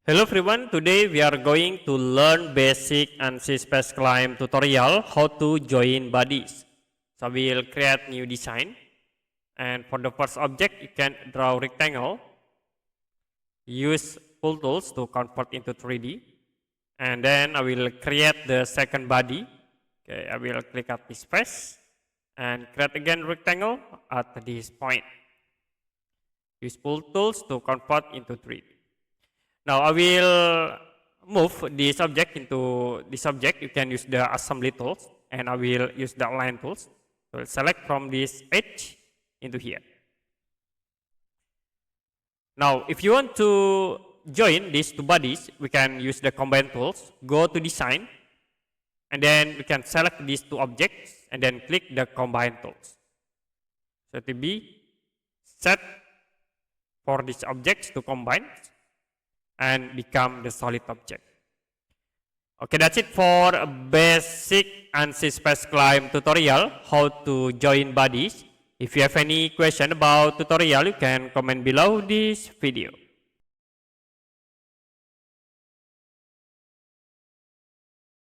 Hello everyone, today we are going to learn basic Ansys Spaceclaim tutorial how to join bodies. So we will create new design, and for the first object you can draw rectangle, use Full Tools to convert into 3D, and then I will create the second body. Okay, I will click at this face and create again rectangle at this point. Use Full Tools to convert into 3D. Now I will move this object into this object. You can use the assembly tools, and I will use the align tools. So select from this edge into here. Now if you want to join these two bodies, we can use the combine tools. Go to design, and then we can select these two objects and then click the combine tools. So to be set for these objects to combine and become the solid object. Okay, that's it for a basic Ansys Spaceclaim tutorial, how to join bodies. If you have any question about tutorial, you can comment below this video.